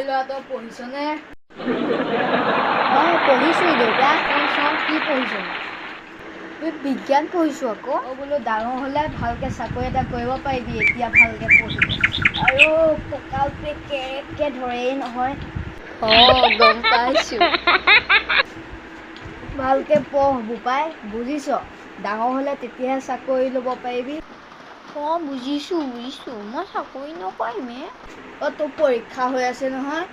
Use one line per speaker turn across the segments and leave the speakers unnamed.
ল'ৰাটো পঢ়িছনে? অঁ পঢ়িছোঁ দেউতা। চাওঁ কি পঢ়িছ? বিজ্ঞান পঢ়িছোঁ আকৌ। বোলো ডাঙৰ হ'লে ভালকৈ চাকৰি এটা কৰিব পাৰিবি এতিয়া ভালকৈ পঢ়ি। আৰু কঁকালটোৱে কেৰেককৈ ধৰেই নহয়। অঁ গম পাইছোঁ। ভালকৈ পঢ় বোপাই বুজিছ? ডাঙৰ হ'লে তেতিয়াহে চাকৰি ল'ব পাৰিবি। অঁ বুজিছোঁ মই চাকৰি নকৰিমেই। অঁ তোৰ পৰীক্ষা হৈ আছে নহয়।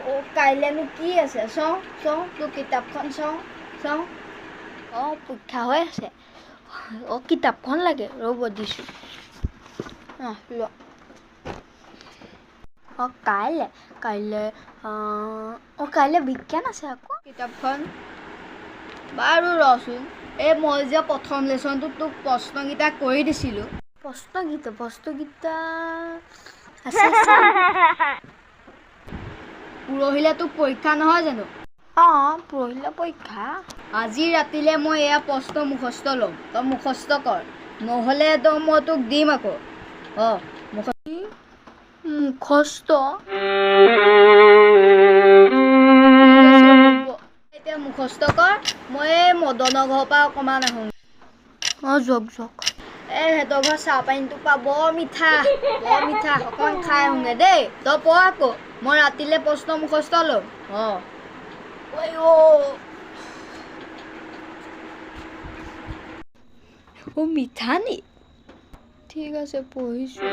অঁ কাইলৈনো কি আছে চাওঁ তোৰ কিতাপখন চাওঁ। অঁ পৰীক্ষা হৈ আছে। অঁ কিতাপখন লাগে ৰ'ব দিছোঁ। ল। অঁ কাইলৈ বিজ্ঞান আছে আকৌ। কিতাপখন বাৰু ৰচোন। মই যে প্ৰথম লেচনটোত তোক প্ৰশ্নকেইটা কৰি দিছিলোঁ। প্ৰশ্নকেইটা আছে। পৰহিলে তোক পৰীক্ষা নহয় জানো? অঁ পৰহিলে পৰীক্ষা। আজি ৰাতিলৈ মই এয়া প্ৰশ্ন মুখস্থ ল'ম। তই মুখস্থ কৰ। নহ'লে মই তোক দিম আকৌ। অঁ মুখস্থ এতিয়া মুখস্থ কৰ। মই মদনৰ ঘৰৰ পৰা অকণমান আহোঁ। অঁ যাওক। সিহঁতৰ ঘৰ চাহপানীটোপা বৰ মিঠা অকণ খাই আহোঁগৈ দেই। তই পঢ় আকৌ। মই ৰাতিলৈ প্ৰশ্ন মুখস্থ ল'ম। অঁ মিঠা নি? ঠিক আছে পঢ়িছোঁ।